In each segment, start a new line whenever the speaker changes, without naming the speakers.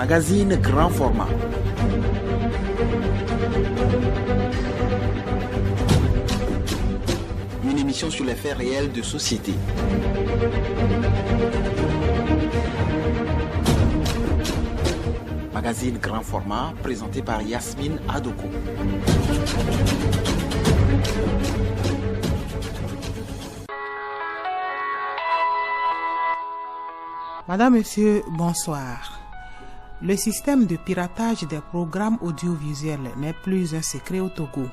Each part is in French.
Magazine grand format. Une émission sur les faits réels de société. Magazine grand format présenté par Yasmine Adoko.
Madame, Monsieur, bonsoir. Le système de piratage des programmes audiovisuels n'est plus un secret au Togo.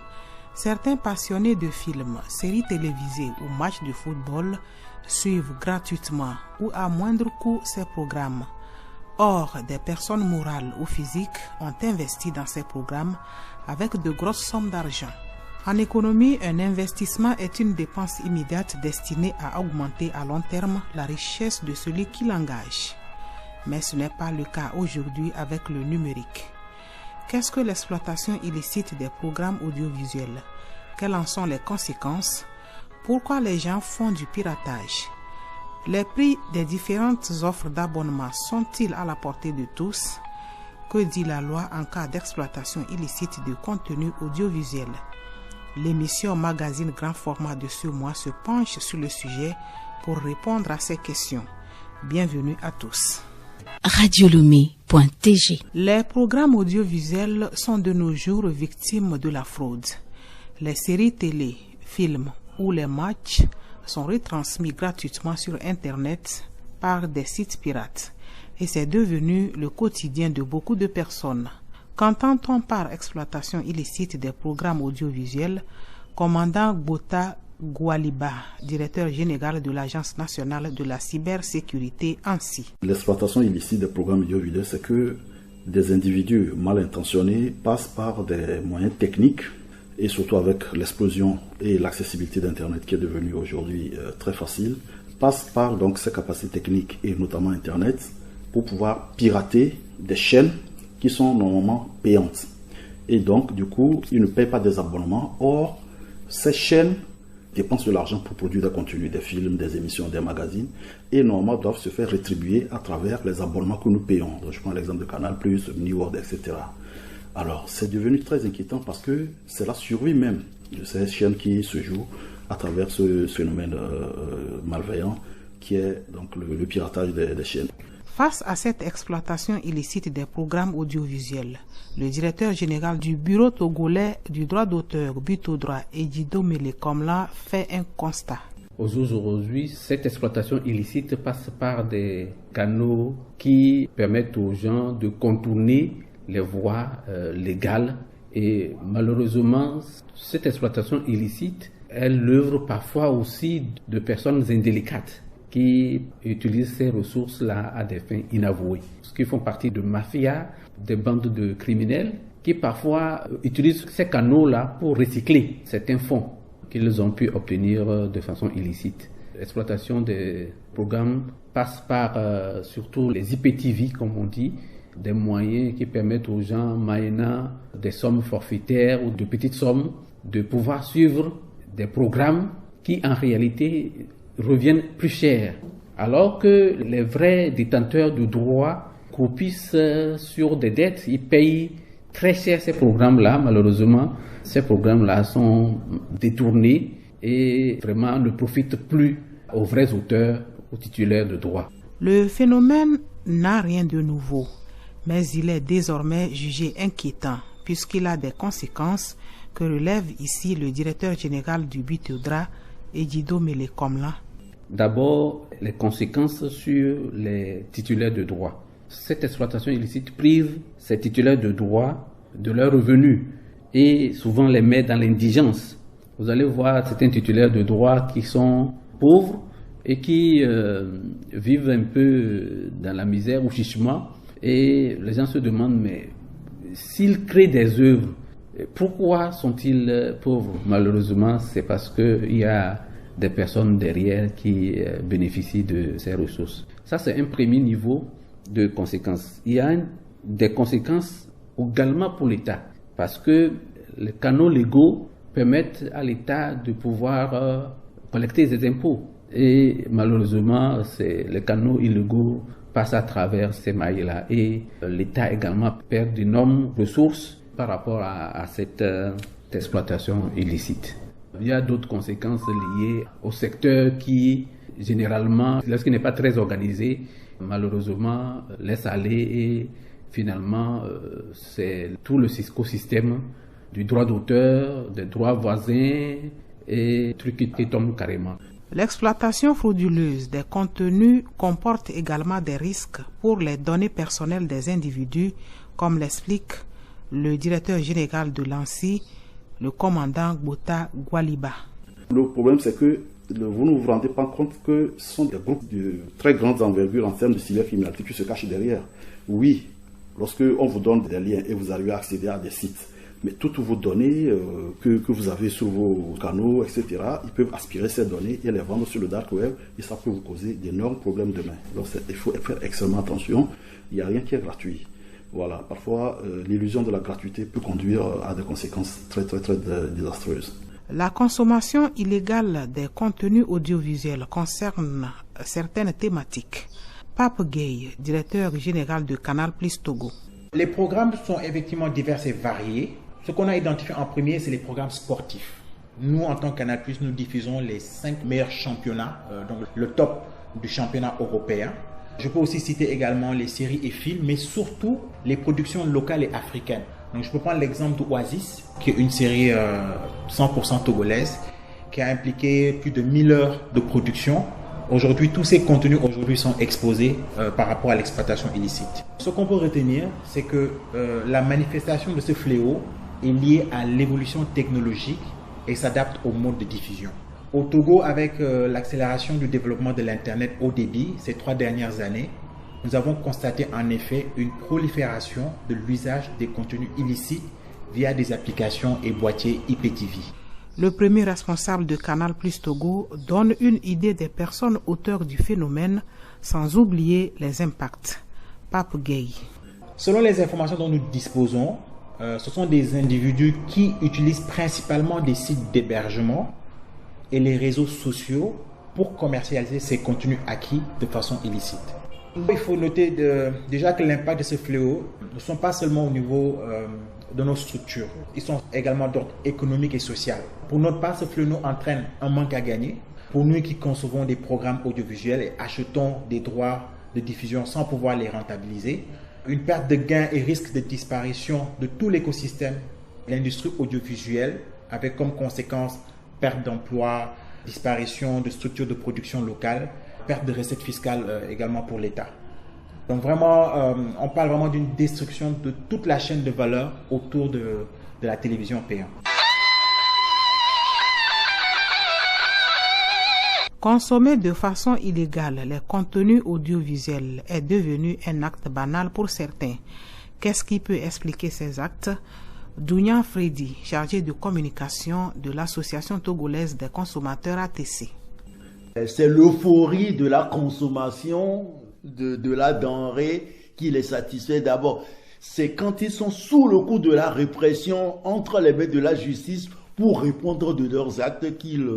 Certains passionnés de films, séries télévisées ou matchs de football suivent gratuitement ou à moindre coût ces programmes. Or, des personnes morales ou physiques ont investi dans ces programmes avec de grosses sommes d'argent. En économie, un investissement est une dépense immédiate destinée à augmenter à long terme la richesse de celui qui l'engage. Mais ce n'est pas le cas aujourd'hui avec le numérique. Qu'est-ce que l'exploitation illicite des programmes audiovisuels? Quelles en sont les conséquences? Pourquoi les gens font du piratage? Les prix des différentes offres d'abonnement sont-ils à la portée de tous? Que dit la loi en cas d'exploitation illicite de contenu audiovisuel? L'émission Magazine grand format de ce mois se penche sur le sujet pour répondre à ces questions. Bienvenue à tous.
Radiolomé.tg.
Les programmes audiovisuels sont de nos jours victimes de la fraude. Les séries télé, films ou les matchs sont retransmis gratuitement sur Internet par des sites pirates. Et c'est devenu le quotidien de beaucoup de personnes. Qu'entend-on par exploitation illicite des programmes audiovisuels? Commandant Bota Gwaliba, directeur général de l'Agence nationale de la cybersécurité ANSSI.
L'exploitation illicite des programmes audiovisuels, c'est que des individus mal intentionnés passent par des moyens techniques et surtout avec l'explosion et l'accessibilité d'Internet qui est devenue aujourd'hui très facile, passent par donc ces capacités techniques et notamment Internet pour pouvoir pirater des chaînes qui sont normalement payantes. Et donc, du coup, ils ne payent pas des abonnements. Or, ces chaînes dépensent de l'argent pour produire des contenus, des films, des émissions, des magazines, et normalement doivent se faire rétribuer à travers les abonnements que nous payons. Donc, je prends l'exemple de Canal+, New World, etc. Alors, c'est devenu très inquiétant parce que c'est la survie même de ces chaînes qui se jouent à travers ce phénomène malveillant qui est donc le piratage des chaînes.
Face à cette exploitation illicite des programmes audiovisuels, le directeur général du Bureau togolais du droit d'auteur, but au droit, Ejido Melekomla, fait un constat.
Aujourd'hui, cette exploitation illicite passe par des canaux qui permettent aux gens de contourner les voies légales. Et malheureusement, cette exploitation illicite, elle l'œuvre parfois aussi de personnes indélicates qui utilisent ces ressources-là à des fins inavouées, qui font partie de mafias, des bandes de criminels, qui parfois utilisent ces canaux-là pour recycler certains fonds qu'ils ont pu obtenir de façon illicite. L'exploitation des programmes passe par surtout les IPTV, comme on dit, des moyens qui permettent aux gens moyennant des sommes forfaitaires ou de petites sommes de pouvoir suivre des programmes qui en réalité reviennent plus cher, alors que les vrais détenteurs de droits croupissent sur des dettes, ils payent très cher ces programmes-là. Malheureusement, ces programmes-là sont détournés et vraiment ne profitent plus aux vrais auteurs, aux titulaires de droits.
Le phénomène n'a rien de nouveau, mais il est désormais jugé inquiétant puisqu'il a des conséquences que relève ici le directeur général du BITEODRA, Ejido Melekomla.
D'abord, les conséquences sur les titulaires de droits. Cette exploitation illicite prive ces titulaires de droits de leurs revenus et souvent les met dans l'indigence. Vous allez voir certains titulaires de droits qui sont pauvres et qui vivent un peu dans la misère ou chichement, et les gens se demandent, mais s'ils créent des œuvres, pourquoi sont-ils pauvres? Malheureusement, c'est parce qu'il y a des personnes derrière qui bénéficient de ces ressources. Ça, c'est un premier niveau de conséquences. Il y a des conséquences également pour l'État, parce que les canaux légaux permettent à l'État de pouvoir collecter des impôts. Et malheureusement, les canaux illégaux passe à travers ces mailles-là. Et l'État également perd d'énormes ressources par rapport à cette exploitation illicite. Il y a d'autres conséquences liées au secteur qui, généralement, lorsqu'il n'est pas très organisé, malheureusement, laisse aller et finalement, c'est tout le écosystème du droit d'auteur, des droits voisins et trucs qui tombent carrément.
L'exploitation frauduleuse des contenus comporte également des risques pour les données personnelles des individus, comme l'explique le directeur général de l'ANSSI, le commandant Gbota Gwaliba.
Le problème, c'est que vous ne vous rendez pas compte que ce sont des groupes de très grande envergure en termes de cybercriminalité qui se cachent derrière. Oui, lorsque on vous donne des liens et vous arrivez à accéder à des sites, mais toutes vos données que vous avez sur vos canaux, etc., ils peuvent aspirer ces données et les vendre sur le dark web et ça peut vous causer d'énormes problèmes demain. Donc il faut faire extrêmement attention, il n'y a rien qui est gratuit. Voilà, parfois l'illusion de la gratuité peut conduire à des conséquences très désastreuses.
La consommation illégale des contenus audiovisuels concerne certaines thématiques. Pape Gueye, directeur général de Canal+ Togo.
Les programmes sont effectivement divers et variés. Ce qu'on a identifié en premier, c'est les programmes sportifs. Nous, en tant que Canal+, nous diffusons les 5 meilleurs championnats, donc le top du championnat européen. Je peux aussi citer également les séries et films, mais surtout les productions locales et africaines. Donc, je peux prendre l'exemple d'Oasis, qui est une série 100% togolaise, qui a impliqué plus de 1000 heures de production. Aujourd'hui, tous ces contenus sont exposés par rapport à l'exploitation illicite. Ce qu'on peut retenir, c'est que la manifestation de ce fléau est liée à l'évolution technologique et s'adapte au mode de diffusion. Au Togo, avec l'accélération du développement de l'Internet haut débit ces 3 dernières années, nous avons constaté en effet une prolifération de l'usage des contenus illicites via des applications et boîtiers IPTV.
Le premier responsable de Canal+ Togo donne une idée des personnes auteurs du phénomène, sans oublier les impacts. Pape Gueye.
Selon les informations dont nous disposons, ce sont des individus qui utilisent principalement des sites d'hébergement et les réseaux sociaux pour commercialiser ces contenus acquis de façon illicite. Il faut noter déjà que l'impact de ce fléau ne sont pas seulement au niveau de nos structures, ils sont également d'ordre économique et social. Pour notre part, ce fléau entraîne un manque à gagner. Pour nous qui concevons des programmes audiovisuels et achetons des droits de diffusion sans pouvoir les rentabiliser, une perte de gains et risque de disparition de tout l'écosystème de l'industrie audiovisuelle, avec comme conséquence perte d'emplois, disparition de structures de production locales, perte de recettes fiscales également pour l'État. Donc vraiment, on parle vraiment d'une destruction de toute la chaîne de valeur autour de la télévision payante.
Consommer de façon illégale les contenus audiovisuels est devenu un acte banal pour certains. Qu'est-ce qui peut expliquer ces actes? Dounia Freddy, chargé de communication de l'Association togolaise des consommateurs ATC.
C'est l'euphorie de la consommation de la denrée qui les satisfait d'abord. C'est quand ils sont sous le coup de la répression entre les mains de la justice pour répondre de leurs actes qu'ils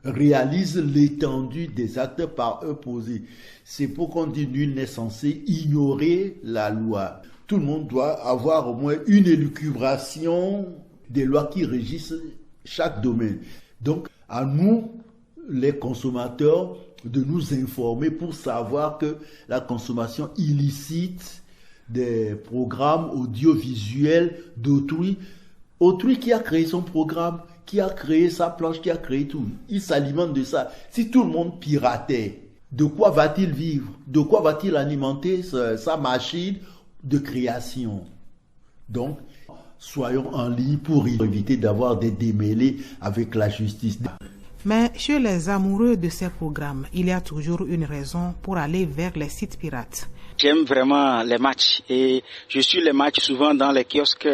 réalisent l'étendue des actes par eux posés. C'est pourquoi on dit nul n'est censé ignorer la loi. Tout le monde doit avoir au moins une élucubration des lois qui régissent chaque domaine. Donc, à nous, les consommateurs, de nous informer pour savoir que la consommation illicite des programmes audiovisuels d'autrui, autrui qui a créé son programme, qui a créé sa planche, qui a créé tout, il s'alimente de ça. Si tout le monde piratait, de quoi va-t-il vivre? De quoi va-t-il alimenter sa machine de création? Donc, soyons en ligne pour éviter d'avoir des démêlés avec la justice.
Mais chez les amoureux de ces programmes, il y a toujours une raison pour aller vers les sites pirates.
J'aime vraiment les matchs et je suis les matchs souvent dans les kiosques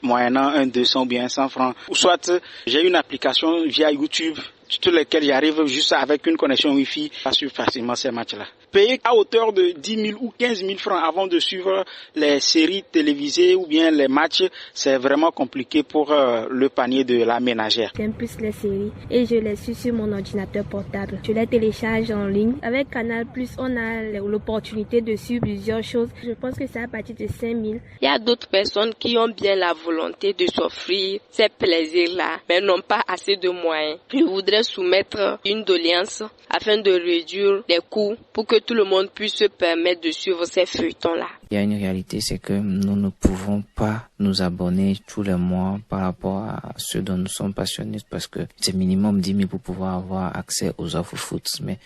moyennant 1, 200 ou bien 100 francs. Ou soit j'ai une application via YouTube sur laquelle j'arrive juste avec une connexion Wi-Fi à suivre facilement ces matchs-là. payer à hauteur de 10 000 ou 15 000 francs avant de suivre les séries télévisées ou bien les matchs, c'est vraiment compliqué pour le panier de la ménagère.
J'aime plus les séries et je les suis sur mon ordinateur portable. Je les télécharge en ligne. Avec Canal+, on a l'opportunité de suivre plusieurs choses. Je pense que c'est à partir de 5 000.
Il y a d'autres personnes qui ont bien la volonté de s'offrir ces plaisirs-là, mais n'ont pas assez de moyens. Je voudrais soumettre une doléance afin de réduire les coûts pour que tout le monde puisse se permettre de suivre ces feuilletons-là.
Il y a une réalité, c'est que nous ne pouvons pas nous abonner tous les mois par rapport à ce dont nous sommes passionnés parce que c'est minimum 10 000 pour pouvoir avoir accès aux offres foot. Mais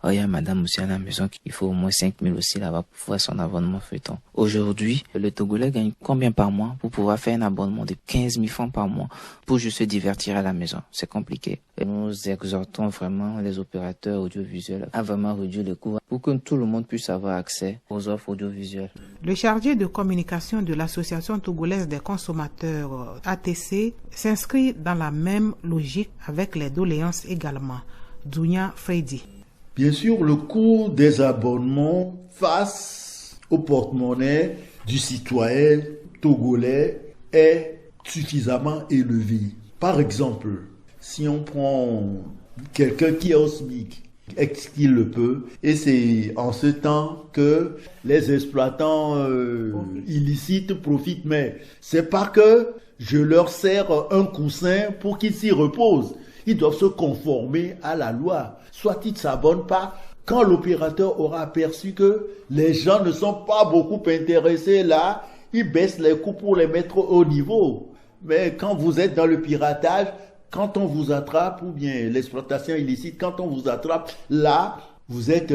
il y a madame aussi à la maison qu'il faut au moins 5 000 aussi là-bas pour faire son abonnement feuilleton. Aujourd'hui, le Togolais gagne combien par mois pour pouvoir faire un abonnement de 15 000 francs par mois pour juste se divertir à la maison? C'est compliqué. Et nous exhortons vraiment les opérateurs audiovisuels à vraiment réduire les coûts pour que tout le monde puisse avoir accès aux offres audiovisuelles.
Le chargé de communication de l'Association togolaise des consommateurs ATC s'inscrit dans la même logique avec les doléances également. Dounia Freddy.
Bien sûr, le coût des abonnements face au porte-monnaie du citoyen togolais est suffisamment élevé. Par exemple, si on prend quelqu'un qui est au SMIC, est-ce qu'il le peut? Et c'est en ce temps que les exploitants illicites profitent. Mais c'est pas que je leur sers un coussin pour qu'ils s'y reposent. Ils doivent se conformer à la loi. Soit ils ne s'abonnent pas. Quand l'opérateur aura aperçu que les gens ne sont pas beaucoup intéressés là, il baisse les coûts pour les mettre au niveau. Mais quand vous êtes dans le piratage, quand on vous attrape, ou bien l'exploitation illicite, quand on vous attrape, là, vous êtes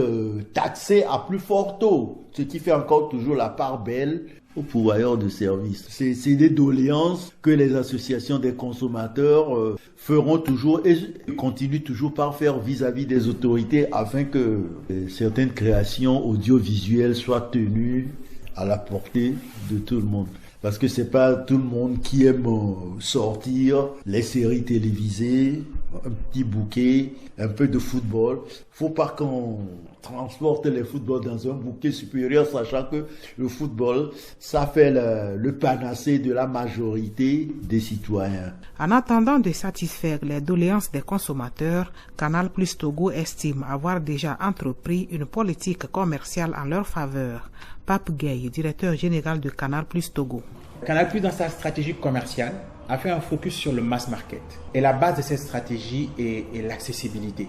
taxé à plus fort taux, ce qui fait encore toujours la part belle aux pourvoyeurs de services. C'est des doléances que les associations des consommateurs feront toujours et continuent toujours par faire vis-à-vis des autorités afin que certaines créations audiovisuelles soient tenues à la portée de tout le monde. Parce que c'est pas tout le monde qui aime sortir les séries télévisées, un petit bouquet, un peu de football. Faut pas qu'on transporte les footballs dans un bouquet supérieur, sachant que le football, ça fait le panacée de la majorité des citoyens.
En attendant de satisfaire les doléances des consommateurs, Canal+ Togo estime avoir déjà entrepris une politique commerciale en leur faveur. Pape Gueye, directeur général de Canal+ Togo.
Canal+, dans sa stratégie commerciale, a fait un focus sur le mass market. Et la base de cette stratégie est l'accessibilité.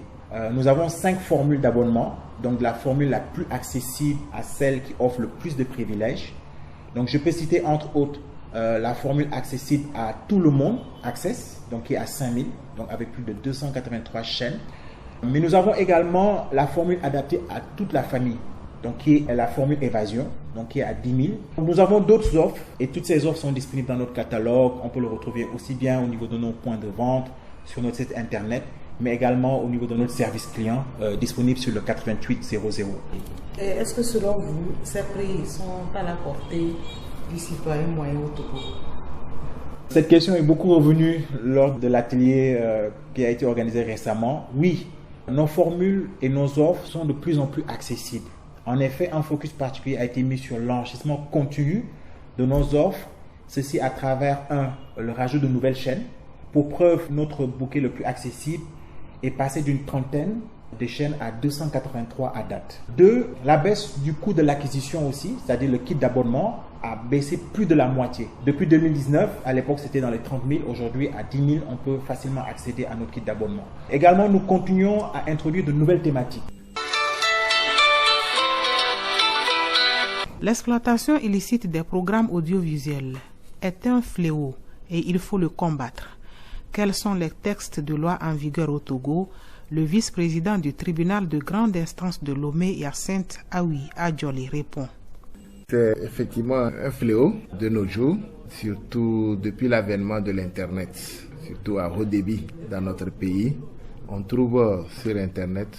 Nous avons 5 formules d'abonnement. Donc la formule la plus accessible à celle qui offre le plus de privilèges. Donc je peux citer entre autres la formule accessible à tout le monde, Access, donc qui est à 5 000, donc avec plus de 283 chaînes. Mais nous avons également la formule adaptée à toute la famille, donc qui est la formule évasion, donc qui est à 10 000. Nous avons d'autres offres et toutes ces offres sont disponibles dans notre catalogue. On peut le retrouver aussi bien au niveau de nos points de vente, sur notre site internet, mais également au niveau de notre service client disponible sur le 8800.
Est-ce que selon vous, ces prix sont à la portée du citoyen moyen au Togo?
Cette question est beaucoup revenue lors de l'atelier qui a été organisé récemment. Oui, nos formules et nos offres sont de plus en plus accessibles. En effet, un focus particulier a été mis sur l'enrichissement continu de nos offres, ceci à travers le rajout de nouvelles chaînes. Pour preuve, notre bouquet le plus accessible est passé d'une trentaine de chaînes à 283 à date. 2. La baisse du coût de l'acquisition aussi, c'est-à-dire le kit d'abonnement, a baissé plus de la moitié. Depuis 2019, à l'époque c'était dans les 30 000, aujourd'hui à 10 000, on peut facilement accéder à notre kit d'abonnement. Également, nous continuons à introduire de nouvelles thématiques.
L'exploitation illicite des programmes audiovisuels est un fléau et il faut le combattre. Quels sont les textes de loi en vigueur au Togo? Le vice-président du tribunal de grande instance de Lomé, Hyacinthe Aoui Adjoli, répond.
C'est effectivement un fléau de nos jours, surtout depuis l'avènement de l'Internet, surtout à haut débit dans notre pays. On trouve sur Internet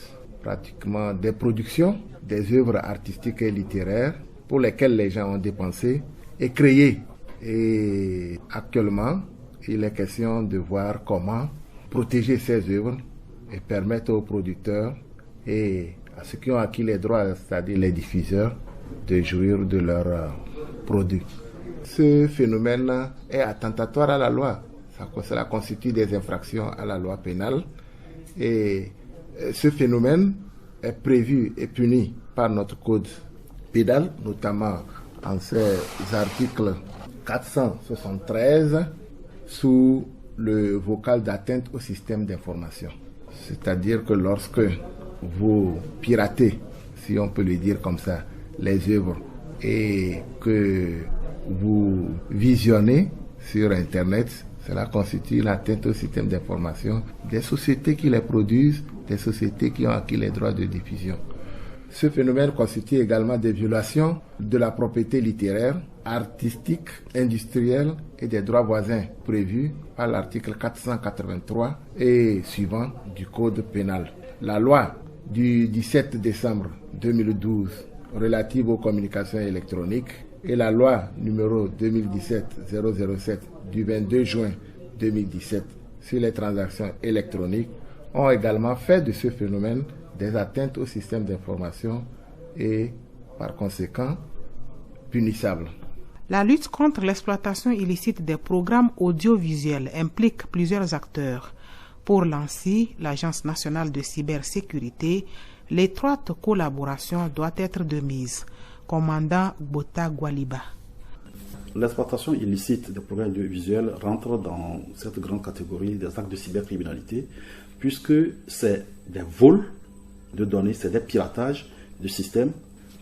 pratiquement des productions, des œuvres artistiques et littéraires pour lesquelles les gens ont dépensé et créé. Et actuellement, il est question de voir comment protéger ces œuvres et permettre aux producteurs et à ceux qui ont acquis les droits, c'est-à-dire les diffuseurs, de jouir de leurs produits. Ce phénomène est attentatoire à la loi. Cela constitue des infractions à la loi pénale. Et ce phénomène est prévu et puni par notre code pénal, notamment en ces articles 473 sous le vocal d'atteinte au système d'information. C'est-à-dire que lorsque vous piratez, si on peut le dire comme ça, les œuvres et que vous visionnez sur Internet, cela constitue l'atteinte au système d'information des sociétés qui les produisent, des sociétés qui ont acquis les droits de diffusion. Ce phénomène constitue également des violations de la propriété littéraire, artistique, industrielle et des droits voisins prévus par l'article 483 et suivant du Code pénal. La loi du 17 décembre 2012 relative aux communications électroniques et la loi numéro 2017-007 du 22 juin 2017 sur les transactions électroniques ont également fait de ce phénomène des atteintes au système d'information et par conséquent punissables.
La lutte contre l'exploitation illicite des programmes audiovisuels implique plusieurs acteurs. Pour l'ANSSI, l'Agence nationale de cybersécurité, l'étroite collaboration doit être de mise. Commandant Bota Gwaliba.
L'exploitation illicite des programmes audiovisuels rentre dans cette grande catégorie des actes de cybercriminalité, puisque c'est des vols de données, c'est des piratages de systèmes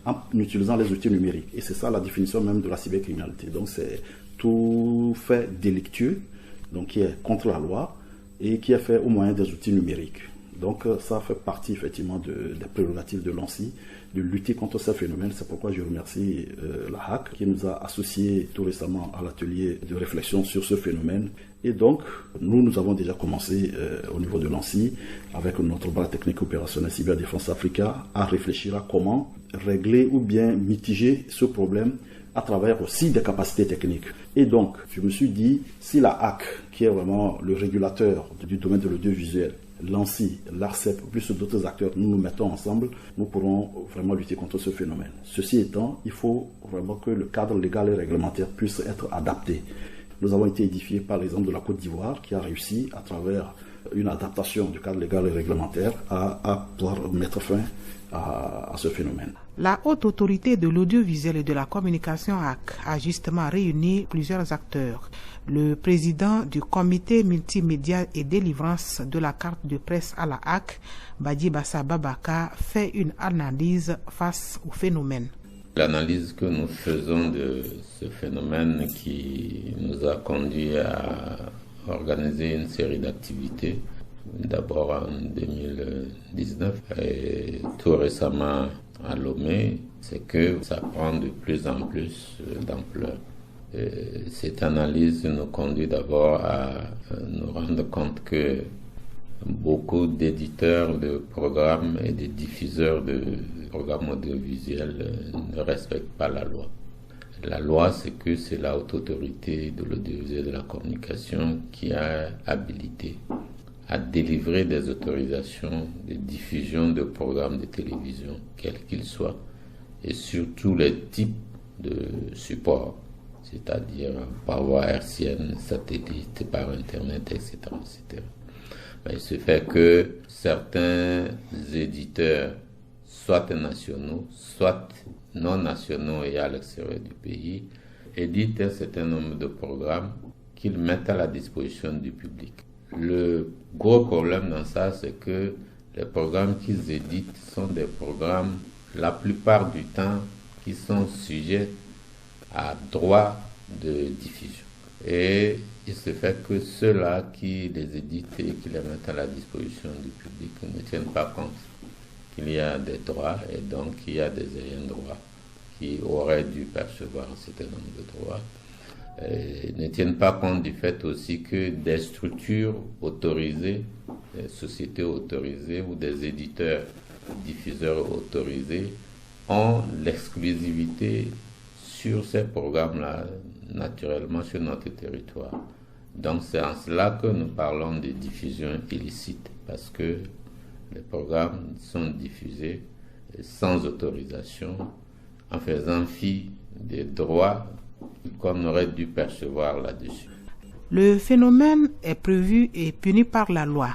en utilisant les outils numériques. Et c'est ça la définition même de la cybercriminalité. Donc c'est tout fait délictueux, donc qui est contre la loi et qui est fait au moyen des outils numériques. Donc ça fait partie effectivement des prérogatives de l'ANSSI de lutter contre ce phénomène. C'est pourquoi je remercie la HAC qui nous a associés tout récemment à l'atelier de réflexion sur ce phénomène. Et donc nous avons déjà commencé au niveau de l'ANSSI avec notre bras technique opérationnel Cyberdéfense Africa à réfléchir à comment régler ou bien mitiger ce problème à travers aussi des capacités techniques. Et donc, je me suis dit, si la HAC, qui est vraiment le régulateur du domaine de l'audiovisuel, l'ANSSI, l'ARCEP, plus d'autres acteurs, nous nous mettons ensemble, nous pourrons vraiment lutter contre ce phénomène. Ceci étant, il faut vraiment que le cadre légal et réglementaire puisse être adapté. Nous avons été édifiés par l'exemple de la Côte d'Ivoire, qui a réussi, à travers une adaptation du cadre légal et réglementaire, à pouvoir mettre fin à ce phénomène.
La Haute Autorité de l'Audiovisuel et de la Communication HAC a justement réuni plusieurs acteurs. Le président du comité multimédia et délivrance de la carte de presse à la HAC, Badi Bassa Babaka, fait une analyse face au phénomène.
L'analyse que nous faisons de ce phénomène qui nous a conduit à organiser une série d'activités, d'abord en 2019 et tout récemment à Lomé, c'est que ça prend de plus en plus d'ampleur. Cette analyse nous conduit d'abord à nous rendre compte que beaucoup d'éditeurs de programmes et de diffuseurs de programmes audiovisuels ne respectent pas la loi. La loi, c'est la Haute Autorité de l'Audiovisuel et de la Communication qui a habilité à délivrer des autorisations de diffusion de programmes de télévision, quels qu'ils soient, et surtout les types de supports, c'est-à-dire par voie hertzienne, satellite, par Internet, etc. etc. Mais il se fait que certains éditeurs, soit nationaux, soit non nationaux et à l'extérieur du pays, éditent un certain nombre de programmes qu'ils mettent à la disposition du public. Le gros problème dans ça, c'est que les programmes qu'ils éditent sont des programmes, la plupart du temps, qui sont sujets à droit de diffusion. Et il se fait que ceux-là qui les éditent et qui les mettent à la disposition du public ne tiennent pas compte qu'il y a des droits et donc il y a des ayants droit qui auraient dû percevoir un certain nombre de droits. Ne tiennent pas compte du fait aussi que des structures autorisées, des sociétés autorisées ou des éditeurs, diffuseurs autorisés ont l'exclusivité sur ces programmes-là, naturellement sur notre territoire. Donc c'est en cela que nous parlons de diffusion illicite, parce que les programmes sont diffusés sans autorisation, en faisant fi des droits qu'on aurait dû percevoir là-dessus.
Le phénomène est prévu et puni par la loi.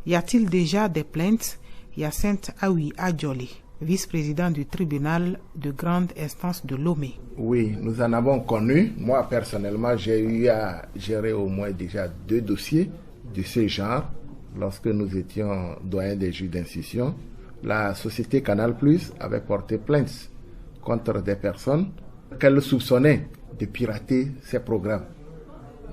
Y a-t-il déjà des plaintes? Hyacinthe Aoui Adjoli, vice-président du tribunal de grande instance de Lomé.
Oui, nous en avons connu. Moi, personnellement, j'ai eu à gérer au moins déjà 2 dossiers de ce genre. Lorsque nous étions doyens des juges d'instruction, la société Canal+ avait porté plainte contre des personnes qu'elle soupçonnait de pirater ses programmes.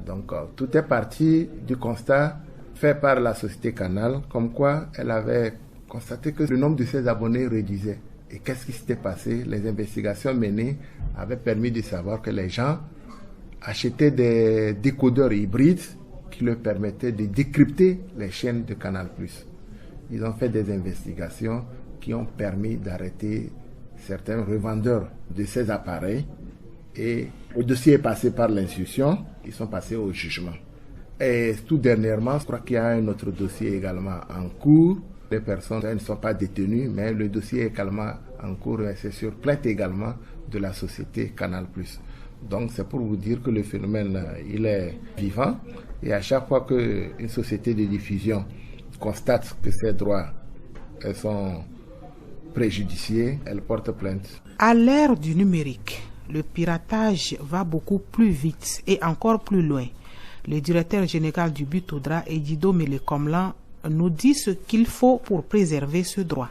Donc, tout est parti du constat fait par la société Canal, comme quoi elle avait constaté que le nombre de ses abonnés réduisait. Et qu'est-ce qui s'était passé? Les investigations menées avaient permis de savoir que les gens achetaient des décodeurs hybrides qui leur permettaient de décrypter les chaînes de Canal+. Ils ont fait des investigations qui ont permis d'arrêter certains revendeurs de ces appareils et le dossier est passé par l'instruction, ils sont passés au jugement. Et tout dernièrement, je crois qu'il y a un autre dossier également en cours. Les personnes ne sont pas détenues, mais le dossier est également en cours et c'est sur plainte également de la société Canal+. Donc c'est pour vous dire que le phénomène, il est vivant et à chaque fois qu'une société de diffusion constate que ses droits sont préjudiciés, elle porte plainte.
À l'ère du numérique, le piratage va beaucoup plus vite et encore plus loin. Le directeur général du But-Audra, Edido Melekomlan, nous dit ce qu'il faut pour préserver ce droit.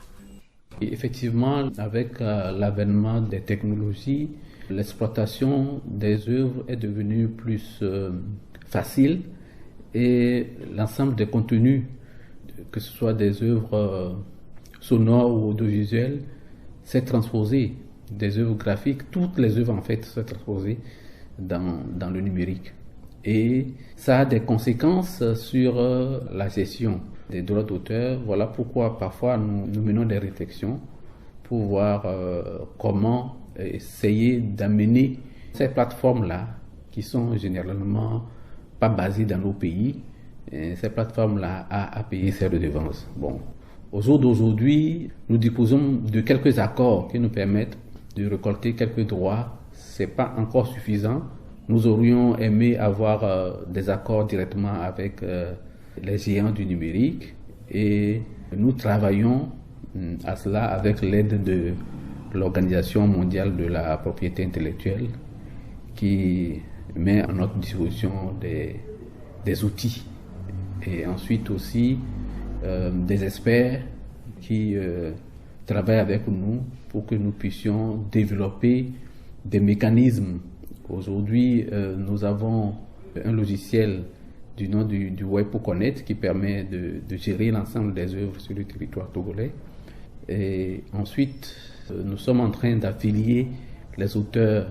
Et effectivement, avec l'avènement des technologies, l'exploitation des œuvres est devenue plus facile et l'ensemble des contenus, que ce soit des œuvres sonores ou audiovisuelles, s'est transposé. Des œuvres graphiques, toutes les œuvres en fait sont transposées dans le numérique. Et ça a des conséquences sur la gestion des droits d'auteur. Voilà pourquoi parfois nous menons des réflexions pour voir comment essayer d'amener ces plateformes-là, qui sont généralement pas basées dans nos pays, ces plateformes-là à payer ces redevances. Bon, au jour d'aujourd'hui, nous disposons de quelques accords qui nous permettent de récolter quelques droits. C'est pas encore suffisant. Nous aurions aimé avoir des accords directement avec les géants du numérique et nous travaillons à cela avec l'aide de l'Organisation mondiale de la propriété intellectuelle qui met à notre disposition des outils et ensuite aussi des experts qui travaillent avec nous pour que nous puissions développer des mécanismes. Aujourd'hui, nous avons un logiciel du nom du Web pour connaître qui permet de gérer l'ensemble des œuvres sur le territoire togolais. Et ensuite, nous sommes en train d'affilier les auteurs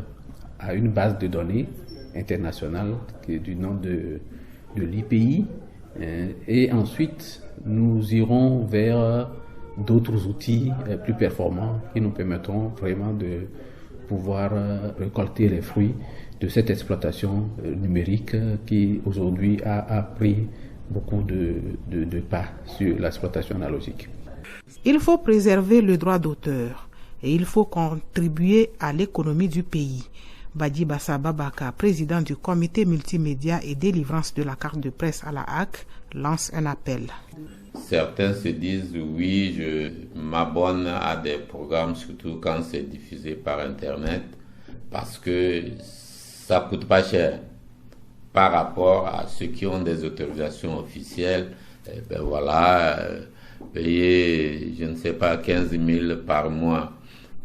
à une base de données internationale qui est du nom de l'IPI. Et ensuite, nous irons vers d'autres outils plus performants qui nous permettront vraiment de pouvoir récolter les fruits de cette exploitation numérique qui aujourd'hui a pris beaucoup de pas sur l'exploitation analogique.
Il faut préserver le droit d'auteur et il faut contribuer à l'économie du pays. Badi Bassa Babaka, président du comité multimédia et délivrance de la carte de presse à la HAC, lance un appel.
Certains se disent oui, je m'abonne à des programmes, surtout quand c'est diffusé par Internet, parce que ça coûte pas cher par rapport à ceux qui ont des autorisations officielles. Et ben voilà, payer, je ne sais pas, 15 000 par mois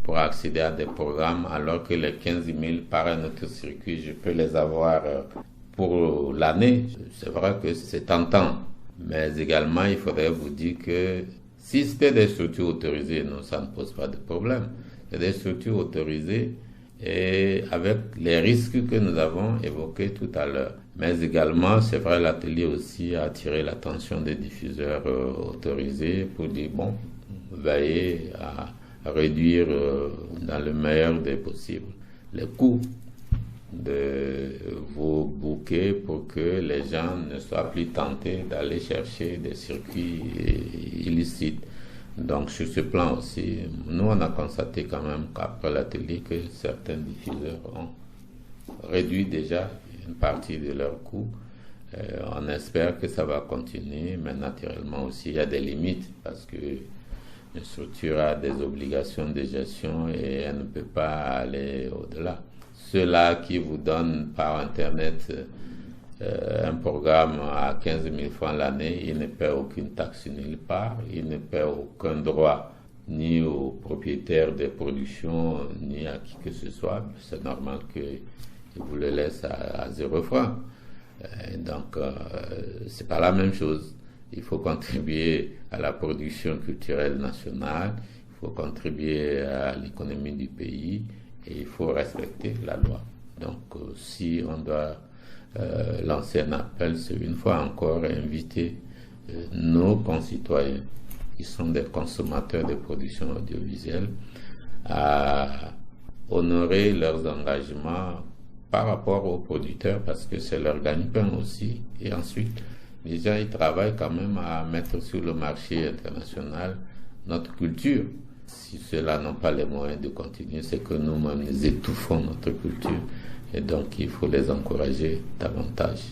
pour accéder à des programmes, alors que les 15 000 par un autre circuit, je peux les avoir pour l'année. C'est vrai que c'est tentant. Mais également, il faudrait vous dire que si c'était des structures autorisées, non, ça ne pose pas de problème. C'est des structures autorisées et avec les risques que nous avons évoqués tout à l'heure. Mais également, c'est vrai, l'atelier aussi a attiré l'attention des diffuseurs autorisés pour dire, bon, veillez à réduire dans le meilleur des possibles les coûts de vos bouquets pour que les gens ne soient plus tentés d'aller chercher des circuits illicites. Donc sur ce plan aussi, nous on a constaté quand même qu'après la télé que certains diffuseurs ont réduit déjà une partie de leurs coûts. On espère que ça va continuer, mais naturellement aussi il y a des limites parce que une structure a des obligations de gestion et elle ne peut pas aller au-delà. Ceux-là qui vous donnent par Internet un programme à 15 000 francs l'année, ils ne paient aucune taxe nulle part, ils ne paient aucun droit ni aux propriétaires des productions, ni à qui que ce soit. C'est normal qu'ils vous le laissent à 0 francs. Donc, c'est pas la même chose. Il faut contribuer à la production culturelle nationale, il faut contribuer à l'économie du pays et il faut respecter la loi. Donc, si on doit lancer un appel, c'est une fois encore inviter nos concitoyens qui sont des consommateurs de production audiovisuelle à honorer leurs engagements par rapport aux producteurs parce que c'est leur gagne-pain aussi. Et ensuite, les gens ils travaillent quand même à mettre sur le marché international notre culture. Si ceux-là n'ont pas les moyens de continuer, c'est que nous-mêmes nous étouffons notre culture. Et donc, il faut les encourager davantage.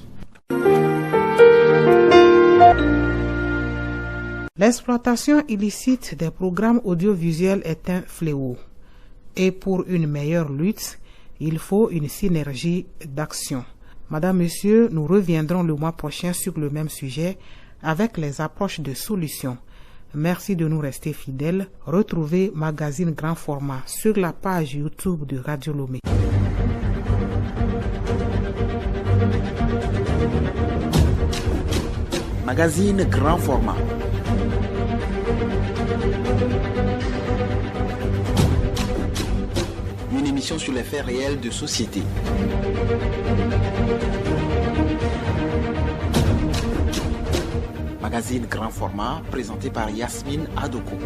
L'exploitation illicite des programmes audiovisuels est un fléau. Et pour une meilleure lutte, il faut une synergie d'action. Madame, Monsieur, nous reviendrons le mois prochain sur le même sujet avec les approches de solutions. Merci de nous rester fidèles. Retrouvez Magazine Grand Format sur la page YouTube de Radio Lomé.
Magazine Grand Format. Une émission sur les faits réels de société. Magazine Grand Format présenté par Yasmine Adoko.